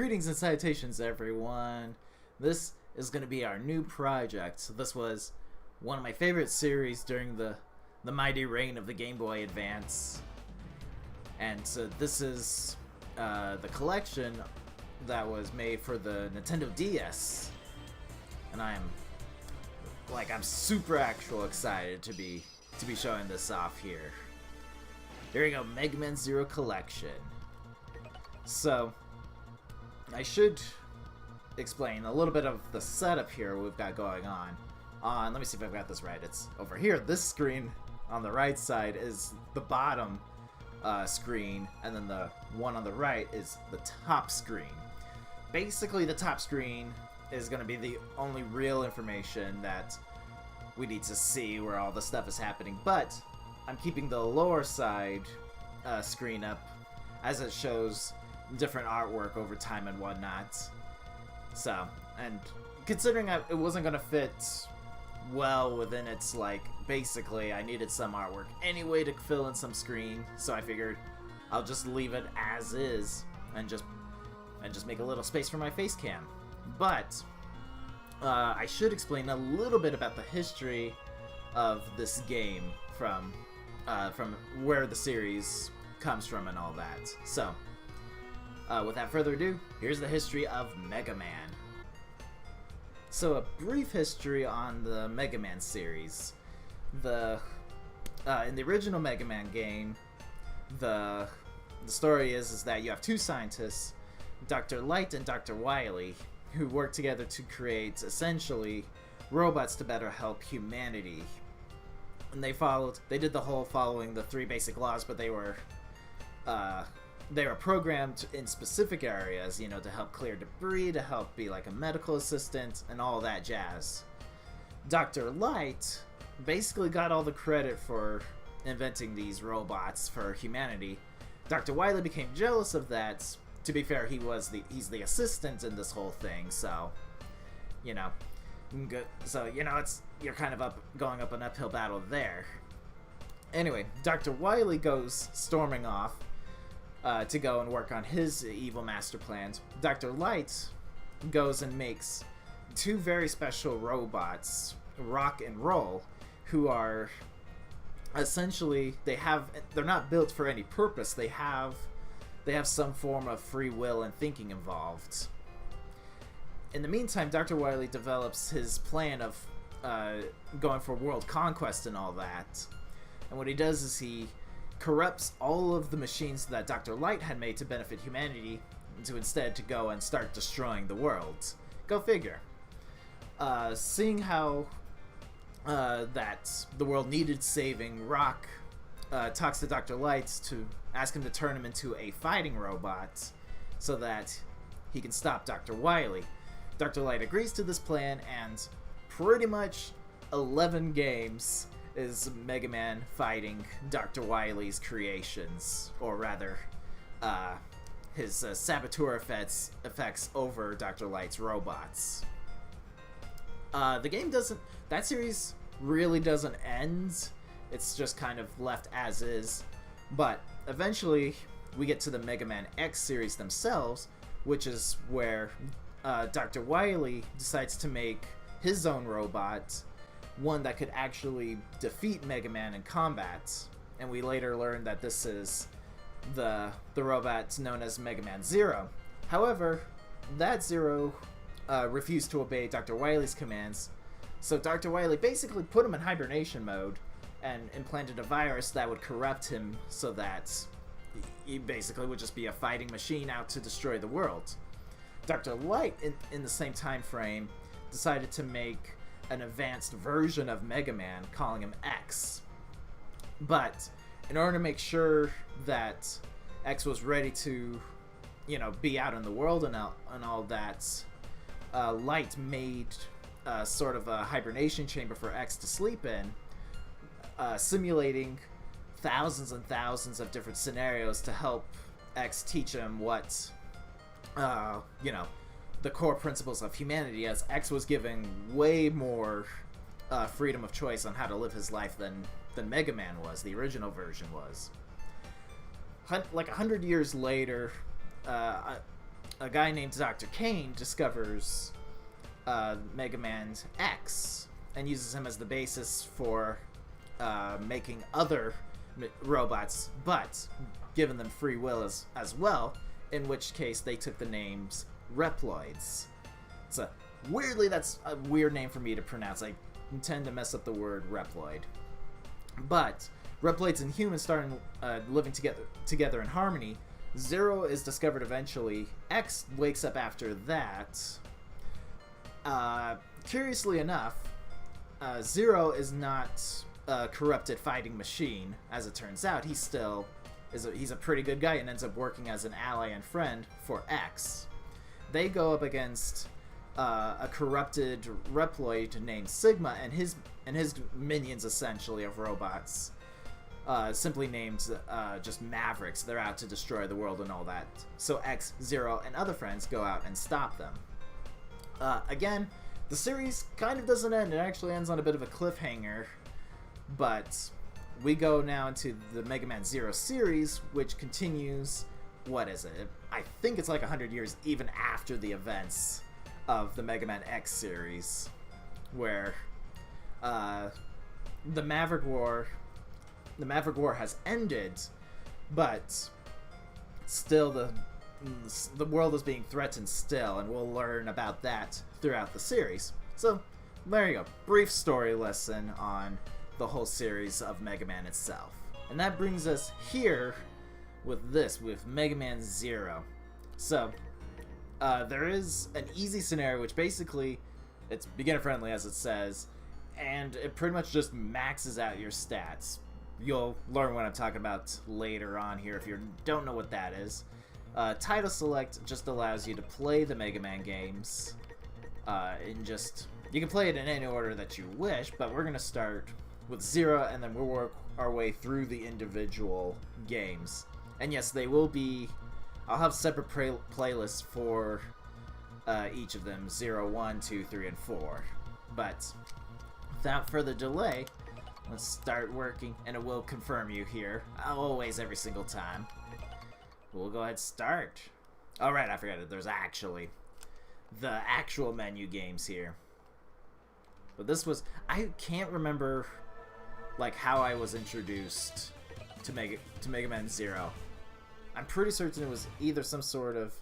Greetings and salutations, everyone. This is going to be our new project. So this was one of my favorite series during the mighty reign of the Game Boy Advance. And so this is the collection that was made for the Nintendo DS. And I'm super excited to be showing this off here. There you go, Mega Man Zero Collection. So I should explain a little bit of the setup here we've got going on. Let me see if I've got this right. It's over here. This screen on the right side is the bottom screen, and then the one on the right is the top screen. Basically, the top screen is going to be the only real information that we need to see where all the stuff is happening, but I'm keeping the lower side screen up as it shows different artwork over time and whatnot. So, and considering it wasn't going to fit well within its, basically I needed some artwork anyway to fill in some screen, so I figured I'll just leave it as is and just make a little space for my face cam. But I should explain a little bit about the history of this game from where the series comes from and all that. So, without further ado, here's the history of Mega Man. So, a brief history on the Mega Man series. In the original Mega Man game, the story is that you have two scientists, Dr. Light and Dr. Wily, who work together to create, essentially, robots to better help humanity. And they did the whole following the three basic laws, but they were programmed in specific areas, to help clear debris, to help be like a medical assistant, and all that jazz. Dr. Light basically got all the credit for inventing these robots for humanity. Dr. Wily became jealous of that. To be fair, he's the assistant in this whole thing, so good. So you're kind of going up an uphill battle there. Anyway, Dr. Wily goes storming off to go and work on his evil master plans. Dr. Light goes and makes two very special robots, Rock and Roll, who are essentially they're not built for any purpose. They have some form of free will and thinking involved. In the meantime, Dr. Wily develops his plan of going for world conquest and all that. And what he does is he corrupts all of the machines that Dr. Light had made to benefit humanity to instead to go and start destroying the world. Go figure. Seeing how that the world needed saving, Rock talks to Dr. Light to ask him to turn him into a fighting robot so that he can stop Dr. Wily. Dr. Light agrees to this plan, and pretty much 11 games is Mega Man fighting Dr. Wily's creations, or rather, his saboteur effects over Dr. Light's robots. The game that series really doesn't end. It's just kind of left as is, but eventually we get to the Mega Man X series themselves, which is where Dr. Wily decides to make his own robot, one that could actually defeat Mega Man in combat. And we later learn that this is the robot known as Mega Man Zero. However, that Zero refused to obey Dr. Wily's commands, so Dr. Wily basically put him in hibernation mode and implanted a virus that would corrupt him so that he basically would just be a fighting machine out to destroy the world. Dr. Light, in the same time frame, decided to make an advanced version of Mega Man, calling him X. But in order to make sure that X was ready to, be out in the world and all that, Light made sort of a hibernation chamber for X to sleep in, simulating thousands and thousands of different scenarios to help X teach him what, the core principles of humanity, as X was given way more freedom of choice on how to live his life than Mega Man was, the original version was. Like 100 years later, a guy named Dr. Kane discovers Mega Man X and uses him as the basis for making other robots, but giving them free will as well, in which case they took the names Reploids. Weirdly, that's a weird name for me to pronounce. I tend to mess up the word Reploid. But Reploids and humans starting living together in harmony. Zero is discovered eventually. X wakes up after that. Curiously enough, Zero is not a corrupted fighting machine. As it turns out, he's a pretty good guy and ends up working as an ally and friend for X. They go up against a corrupted Reploid named Sigma and his minions, essentially, of robots, simply named just Mavericks. They're out to destroy the world and all that. So X, Zero, and other friends go out and stop them. Again, the series kind of doesn't end. It actually ends on a bit of a cliffhanger, but we go now into the Mega Man Zero series, which continues, what is it? I think it's like 100 years even after the events of the Mega Man X series, where the Maverick War has ended, but still the world is being threatened still, and we'll learn about that throughout the series. So there you go, brief story lesson on the whole series of Mega Man itself. And that brings us here with Mega Man Zero. So there is an easy scenario, which basically it's beginner friendly, as it says, and it pretty much just maxes out your stats. You'll learn what I'm talking about later on here if you don't know what that is. Title select just allows you to play the Mega Man games you can play it in any order that you wish, but we're going to start with Zero and then we'll work our way through the individual games. And yes, they will be... I'll have separate playlists for each of them, 0, 1, 2, 3, and 4. But without further delay, let's start working, and it will confirm you here, always, every single time. We'll go ahead and start. Alright, I forgot it. There's actually the actual menu games here. But this was... I can't remember, like, how I was introduced to Mega Man Zero. I'm pretty certain it was either some sort of,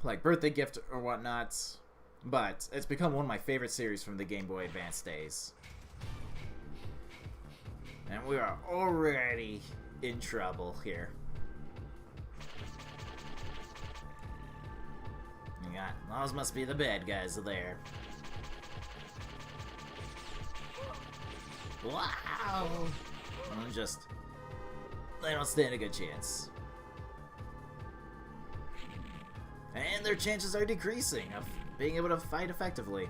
like, birthday gift or whatnot. But it's become one of my favorite series from the Game Boy Advance days. And we are already in trouble here. Yeah, those must be the bad guys there. Wow! They don't stand a good chance. And their chances are decreasing of being able to fight effectively.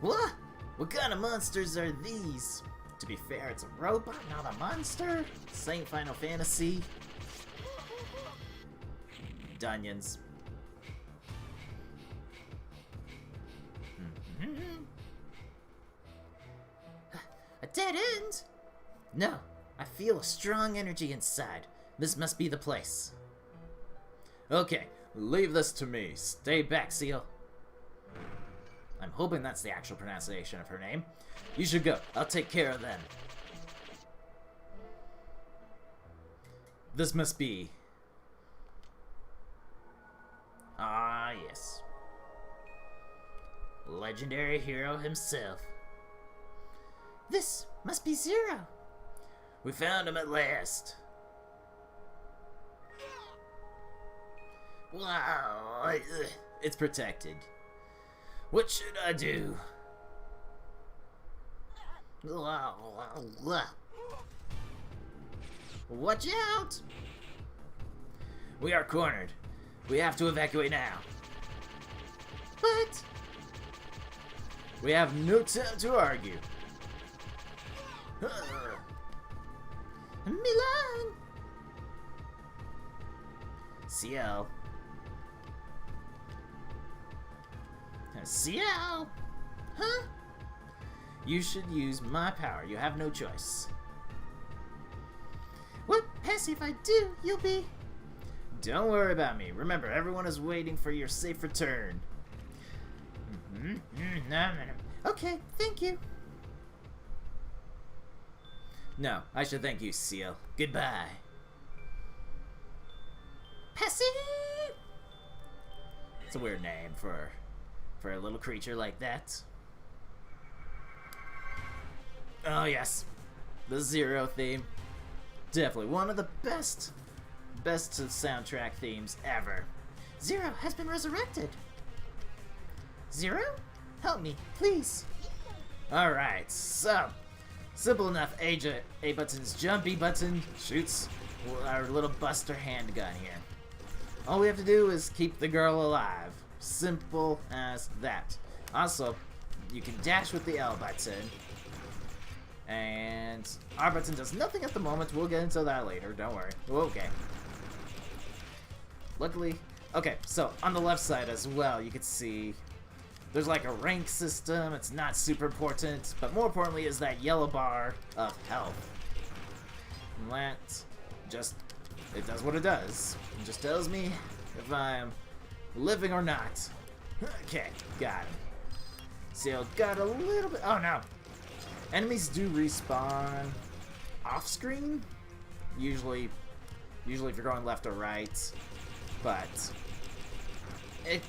What? What kind of monsters are these? To be fair, it's a robot, not a monster. This ain't Final Fantasy. Dunions. A dead end? No, I feel a strong energy inside. This must be the place. Okay, leave this to me. Stay back, Seal. I'm hoping that's the actual pronunciation of her name. You should go. I'll take care of them. This must be... Ah, yes. Legendary hero himself. This must be Zero. We found him at last. Wow, it's protected. What should I do? Watch out! We are cornered. We have to evacuate now. But we have no time to argue. Milan! CL. CL! Huh? You should use my power. You have no choice. What? Pass if I do, you'll be... Don't worry about me. Remember, everyone is waiting for your safe return. No. Okay, thank you. No, I should thank you, Seal. Goodbye. Passy! It's a weird name for a little creature like that. Oh yes, the Zero theme. Definitely one of the best soundtrack themes ever. Zero has been resurrected. Zero? Help me, please. Alright, so simple enough. A button's jump, B button shoots our little buster handgun here. All we have to do is keep the girl alive. Simple as that. Also, you can dash with the L button. And R button does nothing at the moment. We'll get into that later. Don't worry. Okay. Luckily, okay, so on the left side as well, you can see there's like a rank system. It's not super important, but more importantly is that yellow bar of health. And that just, it does what it does. It just tells me if I'm living or not. Okay, got him. Seal got a little bit, oh no. Enemies do respawn off screen, usually if you're going left or right, but it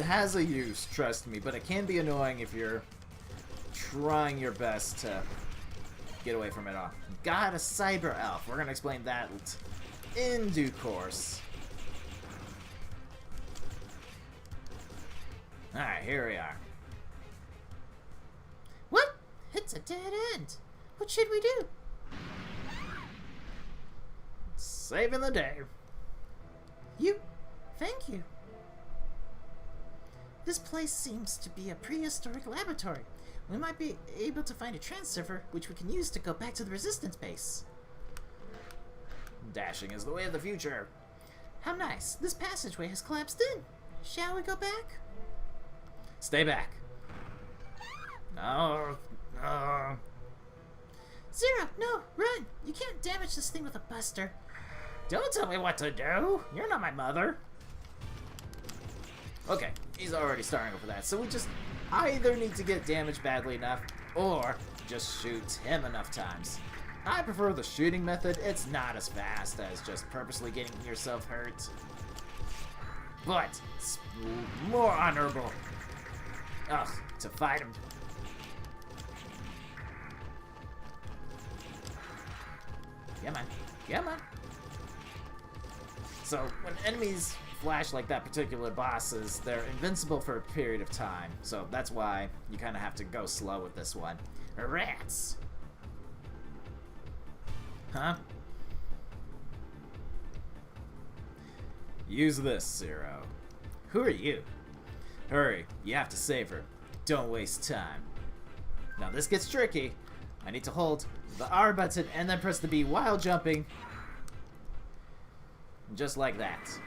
has a use, trust me, but it can be annoying if you're trying your best to get away from it all. Got a cyber elf. We're gonna explain that in due course. Alright, here we are. What? It's a dead end. What should we do? Saving the day. Thank you. This place seems to be a prehistoric laboratory. We might be able to find a transceiver, which we can use to go back to the resistance base. Dashing is the way of the future. How nice. This passageway has collapsed in. Shall we go back? Stay back. No. Zero, no, run! You can't damage this thing with a buster. Don't tell me what to do. You're not my mother. Okay, he's already starting over that. So we just either need to get damaged badly enough or just shoot him enough times. I prefer the shooting method. It's not as fast as just purposely getting yourself hurt. But it's more honorable. Ugh, to fight him. Come on. So, when enemies flash like that particular bosses, they're invincible for a period of time. So, that's why you kind of have to go slow with this one. Rats! Huh? Use this, Zero. Who are you? Hurry, you have to save her. Don't waste time. Now this gets tricky. I need to hold the R button and then press the B while jumping. Just like that.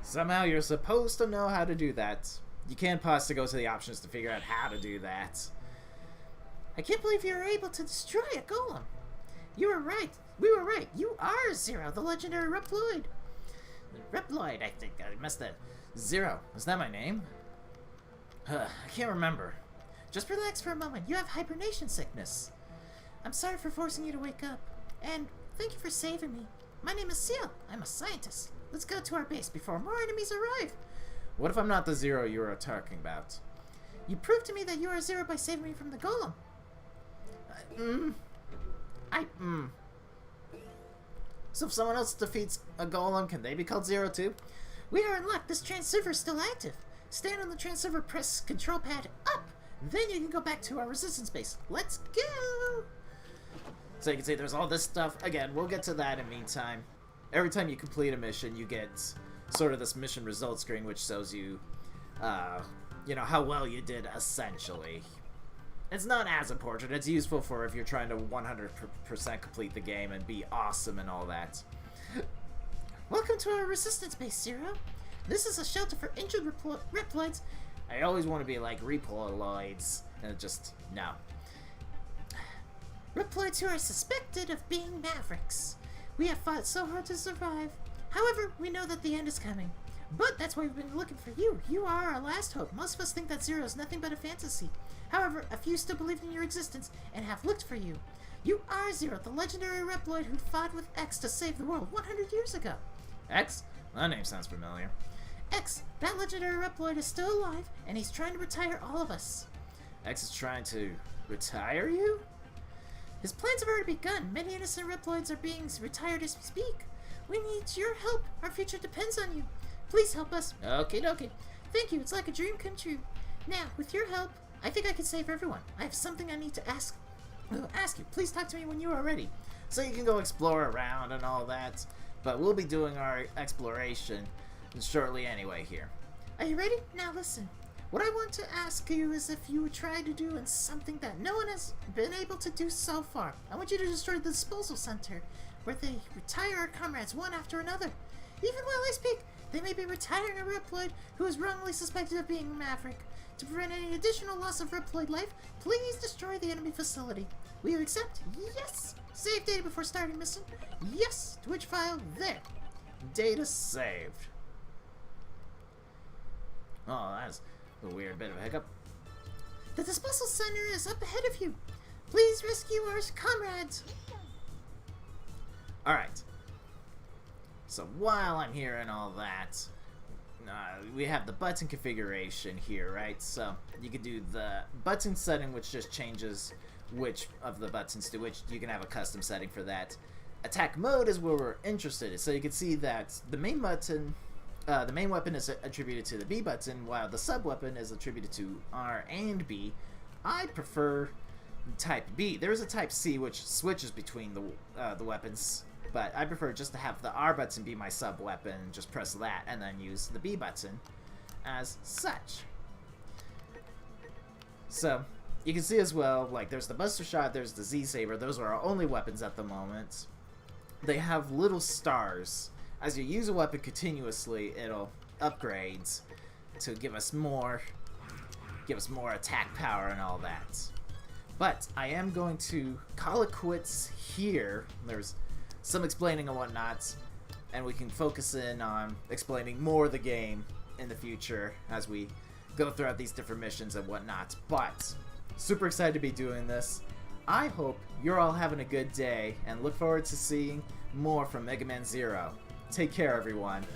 Somehow you're supposed to know how to do that. You can pause to go to the options to figure out how to do that. I can't believe you were able to destroy a golem. You were right. We were right. You are Zero, the legendary Reploid. Reploid, I think. I messed that. Zero. Is that my name? I can't remember. Just relax for a moment. You have hibernation sickness. I'm sorry for forcing you to wake up. And thank you for saving me. My name is Seal. I'm a scientist. Let's go to our base before more enemies arrive. What if I'm not the Zero you were talking about? You proved to me that you are Zero by saving me from the golem. So if someone else defeats a golem, can they be called Zero too? We are in luck. This transceiver is still active. Stand on the transceiver, press control pad up. Then you can go back to our resistance base. Let's go! So you can see there's all this stuff. Again, we'll get to that in the meantime. Every time you complete a mission, you get sort of this mission results screen, which shows you, you know, how well you did, essentially. It's not as important. It's useful for if you're trying to 100% complete the game and be awesome and all that. Welcome to our resistance base, Zero. This is a shelter for injured Reploids. I always want to be like Reploids, and just, no. Reploids who are suspected of being mavericks. We have fought so hard to survive. However, we know that the end is coming. But that's why we've been looking for you. You are our last hope. Most of us think that Zero is nothing but a fantasy. However, a few still believe in your existence and have looked for you. You are Zero, the legendary Reploid who fought with X to save the world 100 years ago. X? That name sounds familiar. X, that legendary Reploid is still alive, and he's trying to retire all of us. X is trying to retire you? His plans have already begun. Many innocent Reploids are being retired as we speak. We need your help. Our future depends on you. Please help us. Okie dokie. Thank you. It's like a dream come true. Now, with your help, I think I can save everyone. I have something I need to ask you. Please talk to me when you are ready. So you can go explore around and all that, but we'll be doing our exploration shortly anyway here. Are you ready? Now listen. What I want to ask you is if you would try to do something that no one has been able to do so far. I want you to destroy the disposal center, where they retire our comrades one after another. Even while I speak, they may be retiring a Reploid who is wrongly suspected of being a Maverick. To prevent any additional loss of Reploid life, please destroy the enemy facility. Will you accept? Yes! Save data before starting mission. Yes! To which file? There. Data saved. Oh, that's a weird bit of a hiccup. The disposal center is up ahead of you. Please rescue our comrades. Alright. So while I'm hearing all that, we have the button configuration here, right? So you can do the button setting, which just changes which of the buttons do which. You can have a custom setting for that. Attack mode is where we're interested in. So you can see that the main button, the main weapon is attributed to the B button, while the sub weapon is attributed to R and B. I prefer type B. There is a type C which switches between the weapons, but I prefer just to have the R button be my sub weapon, just press that, and then use the B button as such. So you can see as well, like there's the Buster Shot, there's the Z-Saber. Those are our only weapons at the moment. They have little stars. As you use a weapon continuously, it'll upgrade to give us more attack power and all that. But I am going to call it quits here. There's some explaining and whatnot, and we can focus in on explaining more of the game in the future as we go throughout these different missions and whatnot. But super excited to be doing this. I hope you're all having a good day and look forward to seeing more from Mega Man Zero. Take care, everyone.